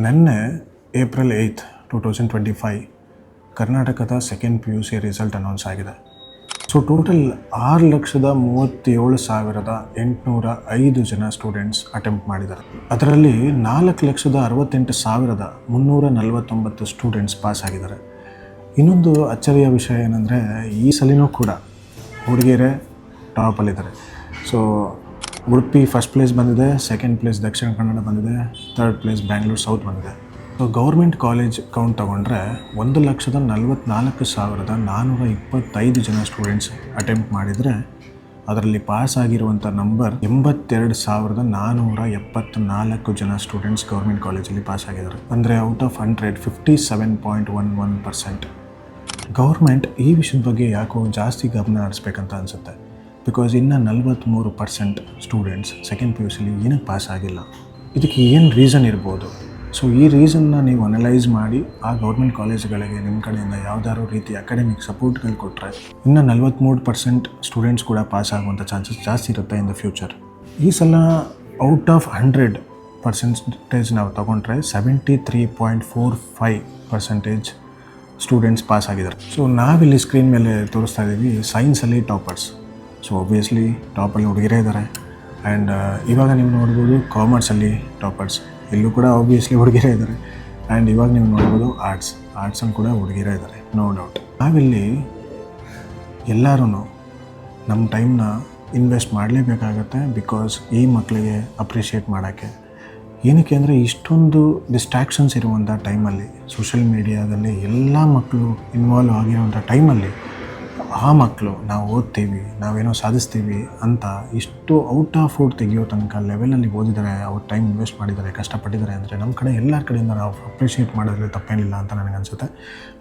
ನಿನ್ನೆ ಏಪ್ರಿಲ್ 8, 2025 ಕರ್ನಾಟಕದ second PUC result announce ಆಗಿದೆ. ಸೊ ಟೋಟಲ್ 6,37,805 ಜನ ಸ್ಟೂಡೆಂಟ್ಸ್ ಅಟೆಂಪ್ಟ್ ಮಾಡಿದ್ದಾರೆ. ಅದರಲ್ಲಿ 4,68,349 ಸ್ಟೂಡೆಂಟ್ಸ್ ಪಾಸ್ ಆಗಿದ್ದಾರೆ. ಇನ್ನೊಂದು ಅಚ್ಚರಿಯ ವಿಷಯ ಏನಂದರೆ ಈ ಸಲಿನೂ ಕೂಡ ಹುಡುಗಿಯರೇ ಟಾಪಲ್ಲಿದ್ದಾರೆ. ಸೊ ಉಡುಪಿ ಫಸ್ಟ್ ಪ್ಲೇಸ್ ಬಂದಿದೆ, ಸೆಕೆಂಡ್ ಪ್ಲೇಸ್ ದಕ್ಷಿಣ ಕನ್ನಡ ಬಂದಿದೆ, ಥರ್ಡ್ ಪ್ಲೇಸ್ ಬ್ಯಾಂಗ್ಳೂರು ಸೌತ್ ಬಂದಿದೆ. ಸೊ ಗೌರ್ಮೆಂಟ್ ಕಾಲೇಜ್ ಕೌಂಟ್ ತೊಗೊಂಡ್ರೆ 1,44,425 ಜನ ಸ್ಟೂಡೆಂಟ್ಸ್ ಅಟೆಂಪ್ಟ್ ಮಾಡಿದರೆ ಅದರಲ್ಲಿ ಪಾಸ್ ಆಗಿರುವಂಥ ನಂಬರ್ 82,474 ಜನ ಸ್ಟೂಡೆಂಟ್ಸ್ ಗೌರ್ಮೆಂಟ್ ಕಾಲೇಜಲ್ಲಿ ಪಾಸ್ ಆಗಿದ್ದಾರೆ. ಅಂದರೆ ಔಟ್ ಆಫ್ 100 57.11%. ಗೌರ್ಮೆಂಟ್ ಈ ವಿಷಯದ ಬಗ್ಗೆ ಯಾಕೋ ಜಾಸ್ತಿ ಗಮನ ಹರಿಸ್ಬೇಕಂತ ಅನಿಸುತ್ತೆ. ಬಿಕಾಸ್ ಇನ್ನು 43% ಸ್ಟೂಡೆಂಟ್ಸ್ ಸೆಕೆಂಡ್ PUCಲಿ ಏನಕ್ಕೆ ಪಾಸ್ ಆಗಿಲ್ಲ, ಇದಕ್ಕೆ ಏನು ರೀಸನ್ ಇರ್ಬೋದು? ಸೊ ಈ ರೀಸನ್ನ ನೀವು ಅನಲೈಸ್ ಮಾಡಿ ಆ ಗೌರ್ಮೆಂಟ್ ಕಾಲೇಜ್ಗಳಿಗೆ ನಿಮ್ಮ ಕಡೆಯಿಂದ ಯಾವುದಾದ್ರು ರೀತಿ ಅಕಾಡೆಮಿಕ್ ಸಪೋರ್ಟ್ಗಳು ಕೊಟ್ಟರೆ ಇನ್ನು 43% ಸ್ಟೂಡೆಂಟ್ಸ್ ಕೂಡ ಪಾಸ್ ಆಗುವಂಥ ಚಾನ್ಸಸ್ ಜಾಸ್ತಿ ಇರುತ್ತೆ ಇನ್ ದ ಫ್ಯೂಚರ್. ಈ ಸಲ ಔಟ್ ಆಫ್ 100% ನಾವು ತೊಗೊಂಡ್ರೆ 73.45% ಸ್ಟೂಡೆಂಟ್ಸ್ ಪಾಸ್ ಆಗಿದ್ದಾರೆ. ಸೊ ನಾವಿಲ್ಲಿ ಸ್ಕ್ರೀನ್ ಮೇಲೆ ತೋರಿಸ್ತಾ ಇದ್ದೀವಿ ಸೈನ್ಸಲ್ಲಿ ಟಾಪರ್ಸ್. ಸೊ ಆಬ್ವಿಯಸ್ಲಿ ಟಾಪಲ್ಲಿ ಹುಡುಗಿರೇ ಇದ್ದಾರೆ. ಆ್ಯಂಡ್ ಇವಾಗ ನೀವು ನೋಡ್ಬೋದು ಕಾಮರ್ಸಲ್ಲಿ ಟಾಪರ್ಸ್, ಇಲ್ಲೂ ಕೂಡ ಆಬ್ವಿಯಸ್ಲಿ ಹುಡುಗಿರೇ ಇದ್ದಾರೆ. ಆ್ಯಂಡ್ ಇವಾಗ ನೀವು ನೋಡ್ಬೋದು ಆರ್ಟ್ಸಲ್ಲಿ ಕೂಡ ಹುಡುಗಿರೇ ಇದ್ದಾರೆ, ನೋ ಡೌಟ್. ನಾವಿಲ್ಲಿ ಎಲ್ಲರೂ ನಮ್ಮ ಟೈಮ್ನ ಇನ್ವೆಸ್ಟ್ ಮಾಡಲೇಬೇಕಾಗತ್ತೆ. ಬಿಕಾಸ್ ಈ ಮಕ್ಕಳಿಗೆ ಅಪ್ರಿಷಿಯೇಟ್ ಮಾಡೋಕ್ಕೆ ಏನಕ್ಕೆ ಅಂದರೆ ಇಷ್ಟೊಂದು ಡಿಸ್ಟ್ರಾಕ್ಷನ್ಸ್ ಇರುವಂಥ ಟೈಮಲ್ಲಿ, ಸೋಷಿಯಲ್ ಮೀಡಿಯಾದಲ್ಲಿ ಎಲ್ಲ ಮಕ್ಕಳು ಇನ್ವಾಲ್ವ್ ಆಗಿರುವಂಥ ಟೈಮಲ್ಲಿ ಆ ಮಕ್ಕಳು ನಾವು ಓದ್ತೀವಿ, ನಾವೇನೋ ಸಾಧಿಸ್ತೀವಿ ಅಂತ ಇಷ್ಟು ಔಟ್ ಆಫ್ ಔಟ್ ತೆಗಿಯೋ ತನಕ ಲೆವೆಲಲ್ಲಿ ಓದಿದ್ದಾರೆ, ಅವ್ರ ಟೈಮ್ ಇನ್ವೆಸ್ಟ್ ಮಾಡಿದ್ದಾರೆ, ಕಷ್ಟಪಟ್ಟಿದ್ದಾರೆ ಅಂದರೆ ನಮ್ಮ ಕಡೆ ಎಲ್ಲರ ಕಡೆಯಿಂದ ನಾವು ಅಪ್ರಿಷಿಯೇಟ್ ಮಾಡೋದ್ರಲ್ಲಿ ತಪ್ಪೇನಿಲ್ಲ ಅಂತ ನನಗನ್ಸುತ್ತೆ.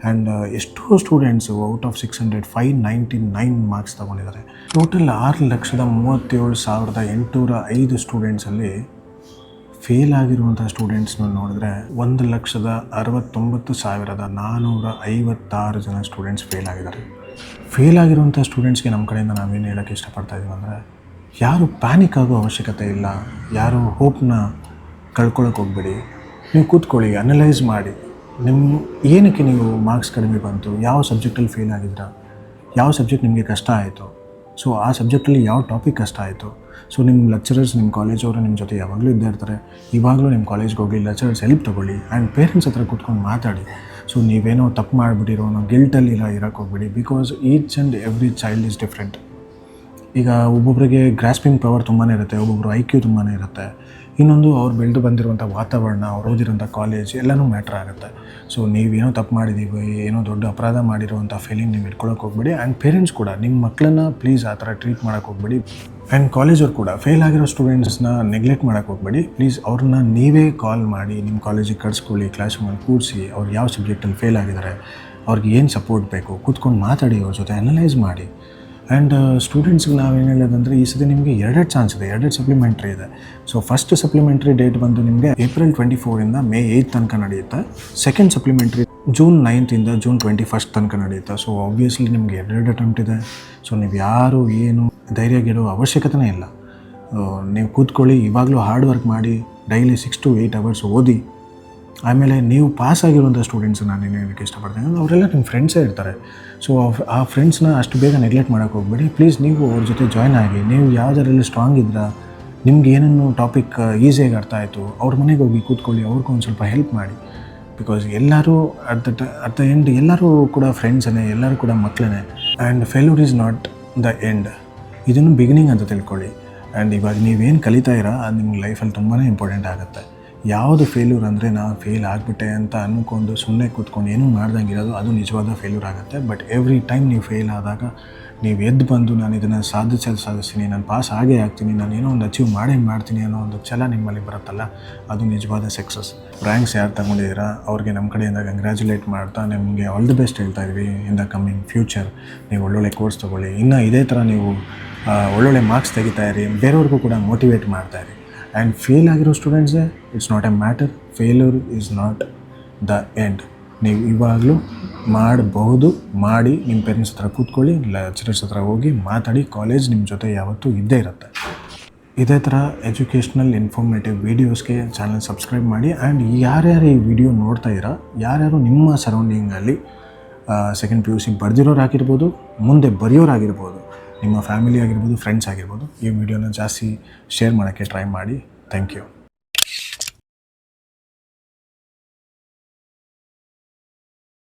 ಆ್ಯಂಡ್ ಎಷ್ಟೋ ಸ್ಟೂಡೆಂಟ್ಸು ಔಟ್ ಆಫ್ 600 599 ಮಾರ್ಕ್ಸ್ ತೊಗೊಂಡಿದ್ದಾರೆ. ಟೋಟಲ್ 6,37,805 ಸ್ಟೂಡೆಂಟ್ಸಲ್ಲಿ ಫೇಲ್ ಆಗಿರುವಂಥ ಸ್ಟೂಡೆಂಟ್ಸ್ನ ನೋಡಿದ್ರೆ 1,69,456 ಜನ ಸ್ಟೂಡೆಂಟ್ಸ್ ಫೇಲ್ ಆಗಿದ್ದಾರೆ. ಫೇಲ್ ಆಗಿರುವಂಥ ಸ್ಟೂಡೆಂಟ್ಸ್ಗೆ ನಮ್ಮ ಕಡೆಯಿಂದ ನಾವೇನು ಹೇಳೋಕ್ಕೆ ಇಷ್ಟಪಡ್ತಾ ಇದ್ದೀವಿ ಅಂದರೆ, ಯಾರು ಪ್ಯಾನಿಕ್ ಆಗೋ ಅವಶ್ಯಕತೆ ಇಲ್ಲ, ಯಾರು ಹೋಪ್ನ ಕಳ್ಕೊಳ್ಳೋಕೆ ಹೋಗ್ಬೇಡಿ. ನೀವು ಕೂತ್ಕೊಳ್ಳಿ, ಅನಲೈಸ್ ಮಾಡಿ, ಏನಕ್ಕೆ ನೀವು ಮಾರ್ಕ್ಸ್ ಕಡಿಮೆ ಬಂತು, ಯಾವ ಸಬ್ಜೆಕ್ಟಲ್ಲಿ ಫೇಲ್ ಆಗಿದ್ದೀರಾ, ಯಾವ ಸಬ್ಜೆಕ್ಟ್ ನಿಮಗೆ ಕಷ್ಟ ಆಯಿತು, ಸೊ ಆ ಸಬ್ಜೆಕ್ಟಲ್ಲಿ ಯಾವ ಟಾಪಿಕ್ ಕಷ್ಟ ಆಯಿತು. ಸೊ ನಿಮ್ಮ ಲೆಕ್ಚರರ್ಸ್, ನಿಮ್ಮ ಕಾಲೇಜವರು ನಿಮ್ಮ ಜೊತೆ ಯಾವಾಗಲೂ ಇದ್ದೇ ಇರ್ತಾರೆ. ಇವಾಗಲೂ ನಿಮ್ಮ ಕಾಲೇಜ್ಗೆ ಹೋಗಿ ಲೆಕ್ಚರರ್ಸ್ ಹೆಲ್ಪ್ ತೊಗೊಳ್ಳಿ. ಆ್ಯಂಡ್ ಪೇರೆಂಟ್ಸ್ ಹತ್ರ ಕೂತ್ಕೊಂಡು ಮಾತಾಡಿ. ಸೊ ನೀವೇನೋ ತಪ್ಪು ಮಾಡಿಬಿಟ್ಟಿರೋ ಗಿಲ್ಟಲ್ಲಿ ಇರೋಕ್ಕೆ ಹೋಗ್ಬೇಡಿ. Because each and every child is different. ಈಗ ಒಬ್ಬೊಬ್ಬರಿಗೆ ಗ್ರಾಸ್ಪಿಂಗ್ ಪವರ್ ತುಂಬಾ ಇರುತ್ತೆ, ಒಬ್ಬೊಬ್ಬರು IQ ತುಂಬಾ ಇರುತ್ತೆ. ಇನ್ನೊಂದು ಅವ್ರು ಬೆಳೆದು ಬಂದಿರುವಂಥ ವಾತಾವರಣ, ಅವ್ರು ಓದಿರೋಂಥ ಕಾಲೇಜ್ ಎಲ್ಲನೂ ಮ್ಯಾಟ್ರ್ ಆಗುತ್ತೆ. ಸೊ ನೀವೇನೋ ತಪ್ಪು ಮಾಡಿದ್ದೀವಿ, ಏನೋ ದೊಡ್ಡ ಅಪರಾಧ ಮಾಡಿರೋವಂಥ ಫೀಲಿಂಗ್ ನೀವು ಇಟ್ಕೊಳ್ಳೋಕೆ ಹೋಗ್ಬೇಡಿ. ಆ್ಯಂಡ್ ಪೇರೆಂಟ್ಸ್ ಕೂಡ ನಿಮ್ಮ ಮಕ್ಕಳನ್ನ ಪ್ಲೀಸ್ ಆ ಥರ ಟ್ರೀಟ್ ಮಾಡೋಕ್ಕೆ ಹೋಗ್ಬೇಡಿ. ಆ್ಯಂಡ್ ಕಾಲೇಜವ್ರು ಕೂಡ ಫೇಲ್ ಆಗಿರೋ ಸ್ಟೂಡೆಂಟ್ಸ್ನ ನೆಗ್ಲೆಕ್ಟ್ ಮಾಡೋಕ್ಕೆ ಹೋಗ್ಬೇಡಿ. ಪ್ಲೀಸ್ ಅವ್ರನ್ನ ನೀವೇ ಕಾಲ್ ಮಾಡಿ ನಿಮ್ಮ ಕಾಲೇಜಿಗೆ ಕಳಿಸ್ಕೊಳ್ಳಿ, ಕ್ಲಾಸ್ ರೂಮಲ್ಲಿ ಕೂರಿಸಿ, ಅವ್ರು ಯಾವ ಸಬ್ಜೆಕ್ಟಲ್ಲಿ ಫೇಲ್ ಆಗಿದ್ದಾರೆ, ಅವ್ರಿಗೆ ಏನು ಸಪೋರ್ಟ್ ಬೇಕು, ಕೂತ್ಕೊಂಡು ಮಾತಾಡಿ, ಅವ್ರ ಜೊತೆ ಅನಲೈಸ್ ಮಾಡಿ. ಆ್ಯಂಡ್ ಸ್ಟೂಡೆಂಟ್ಸ್ಗೆ ನಾವೇನು ಹೇಳೋದಂದರೆ, ಈ ಸತಿ ನಿಮಗೆ 2 ಚಾನ್ಸ್ ಇದೆ, 2 ಸಪ್ಲಿಮೆಂಟ್ರಿ ಇದೆ. ಸೊ ಫಸ್ಟ್ ಸಪ್ಲಿಮೆಂಟ್ರಿ ಡೇಟ್ ಬಂದು ನಿಮಗೆ ಏಪ್ರಿಲ್ 24 ಮೇ 8 ತನಕ ನಡೆಯುತ್ತೆ. ಸೆಕೆಂಡ್ ಸಪ್ಲಿಮೆಂಟ್ರಿ ಜೂನ್ 9 ಜೂನ್ 21 ತನಕ ನಡೆಯುತ್ತೆ. ಸೊ ಆಬ್ವಿಯಸ್ಲಿ ನಿಮಗೆ 2 ಅಟೆಂಪ್ಟ್ ಇದೆ. ಸೊ ನೀವು ಯಾರು ಏನು ಧೈರ್ಯಗೆಡೋ ಅವಶ್ಯಕತೆನೇ ಇಲ್ಲ. ನೀವು ಕೂತ್ಕೊಳ್ಳಿ, ಇವಾಗಲೂ ಹಾರ್ಡ್ ವರ್ಕ್ ಮಾಡಿ, ಡೈಲಿ 6 to 8 hours ಓದಿ. ಆಮೇಲೆ ನೀವು ಪಾಸ್ ಆಗಿರುವಂಥ ಸ್ಟೂಡೆಂಟ್ಸ್ ನಾನು ಏನು ಹೇಳೋಕ್ಕೆ ಇಷ್ಟಪಡ್ತೀನಿ ಅಂದರೆ, ಅವರೆಲ್ಲ ನಿಮ್ಮ ಫ್ರೆಂಡ್ಸೇ ಇರ್ತಾರೆ. ಸೊ ಆ ಫ್ರೆಂಡ್ಸ್ನ ಅಷ್ಟು ಬೇಗ ನೆಗ್ಲೆಕ್ಟ್ ಮಾಡೋಕ್ಕೆ ಹೋಗ್ಬೇಡಿ. ಪ್ಲೀಸ್ ನೀವು ಅವ್ರ ಜೊತೆ ಜಾಯ್ನ್ ಆಗಿ. ನೀವು ಯಾವುದರಲ್ಲಿ ಸ್ಟ್ರಾಂಗ್ ಇದ್ದೀರಾ, ನಿಮ್ಗೆ ಏನೇನು ಟಾಪಿಕ್ ಈಸಿಯಾಗಿ ಅರ್ಥ ಆಯಿತು, ಅವ್ರ ಮನೆಗೆ ಹೋಗಿ ಕೂತ್ಕೊಳ್ಳಿ, ಅವ್ರಿಗೂ ಒಂದು ಸ್ವಲ್ಪ ಹೆಲ್ಪ್ ಮಾಡಿ. ಬಿಕಾಸ್ ಎಲ್ಲರೂ ಅಟ್ ದ ಎಂಡ್ ಎಲ್ಲರೂ ಕೂಡ ಫ್ರೆಂಡ್ಸೇ, ಎಲ್ಲರೂ ಕೂಡ ಮಕ್ಕಳೇ. And failure is not the end, ಇದನ್ನು ಬಿಗಿನಿಂಗ್ ಅಂತ ತಿಳ್ಕೊಳ್ಳಿ. ಆ್ಯಂಡ್ ಇವಾಗ ನೀವೇನು ಕಲಿತಾ ಇರೋ ಅದು ನಿಮ್ಗೆ ಲೈಫಲ್ಲಿ ತುಂಬಾ ಇಂಪಾರ್ಟೆಂಟ್ ಆಗುತ್ತೆ. ಯಾವುದು ಫೇಲ್ಯೂರ್ ಅಂದರೆ, ನಾನು ಫೇಲ್ ಆಗಿಬಿಟ್ಟೆ ಅಂತ ಅಂದ್ಕೊಂಡು ಸುಮ್ಮನೆ ಕೂತ್ಕೊಂಡು ಏನೂ ಮಾಡ್ದಂಗೆ ಇರೋದು, ಅದು ನಿಜವಾದ ಫೇಲ್ಯೂರ್ ಆಗುತ್ತೆ. ಬಟ್ ಎವ್ರಿ ಟೈಮ್ ನೀವು ಫೇಲ್ ಆದಾಗ ನೀವು ಎದ್ದು ಬಂದು ನಾನು ಇದನ್ನು ಸಾಧಿಸ್ತೀನಿ, ನಾನು ಪಾಸ್ ಆಗೇ ಆಗ್ತೀನಿ, ನಾನು ಏನೋ ಒಂದು ಅಚೀವ್ ಮಾಡ್ತೀನಿ ಅನ್ನೋ ಒಂದು ಛಲ ನಿಮ್ಮಲ್ಲಿ ಬರುತ್ತಲ್ಲ, ಅದು ನಿಜವಾದ ಸಕ್ಸಸ್. ರ್ಯಾಂಕ್ಸ್ ಯಾರು ತಗೊಂಡಿದ್ದೀರಾ ಅವ್ರಿಗೆ ನಮ್ಮ ಕಡೆಯಿಂದ ಕಂಗ್ರ್ಯಾಚುಲೇಟ್ ಮಾಡ್ತಾ ನಿಮಗೆ ಆಲ್ ದಿ ಬೆಸ್ಟ್ ಹೇಳ್ತಾ ಇದ್ವಿ. ಇನ್ ದ ಕಮ್ಮಿಂಗ್ ಫ್ಯೂಚರ್ ನೀವು ಒಳ್ಳೊಳ್ಳೆ ಕೋರ್ಸ್ ತೊಗೊಳ್ಳಿ. ಇನ್ನು ಇದೇ ಥರ ನೀವು ಒಳ್ಳೊಳ್ಳೆ ಮಾರ್ಕ್ಸ್ ತೆಗಿತಾ ಇರಿ, ಬೇರೆಯವ್ರಿಗೂ ಕೂಡ ಮೋಟಿವೇಟ್ ಮಾಡ್ತಾಯಿರಿ. ಆ್ಯಂಡ್ ಫೇಲ್ ಆಗಿರೋ ಸ್ಟೂಡೆಂಟ್ಸೇ, it's not a matter, failure is not the end. ನೀವು ಇವಾಗಲೂ ಮಾಡಬಹುದು, ಮಾಡಿ. ನಿಮ್ಮ ಪೇರೆಂಟ್ಸ್ ಹತ್ರ ಕೂತ್ಕೊಳ್ಳಿ, ಲೆಕ್ಚರರ್ಸ್ ಹತ್ರ ಹೋಗಿ ಮಾತಾಡಿ. ಕಾಲೇಜ್ ನಿಮ್ಮ ಜೊತೆ ಯಾವತ್ತೂ ಇದ್ದೇ ಇರುತ್ತೆ. ಇದೇ ಥರ ಎಜುಕೇಷ್ನಲ್ ಇನ್ಫಾರ್ಮೇಟಿವ್ ವೀಡಿಯೋಸ್ಗೆ ಚಾನಲ್ ಸಬ್ಸ್ಕ್ರೈಬ್ ಮಾಡಿ. ಆ್ಯಂಡ್ ಯಾರ್ಯಾರು ಈ ವಿಡಿಯೋ ನೋಡ್ತಾ ಇದ್ದೀರಾ, ಯಾರ್ಯಾರು ನಿಮ್ಮ ಸರೌಂಡಿಂಗಲ್ಲಿ ಸೆಕೆಂಡ್ PUC ಬರೆದಿರೋರಾಗಿರ್ಬೋದು, ಮುಂದೆ ಬರೆಯೋರಾಗಿರ್ಬೋದು, ನಿಮ್ಮ ಫ್ಯಾಮಿಲಿ ಆಗಿರ್ಬೋದು, ಫ್ರೆಂಡ್ಸ್ ಆಗಿರ್ಬೋದು, ಈ ವಿಡಿಯೋನ ಜಾಸ್ತಿ ಶೇರ್ ಮಾಡೋಕ್ಕೆ ಟ್ರೈ ಮಾಡಿ. Thank you.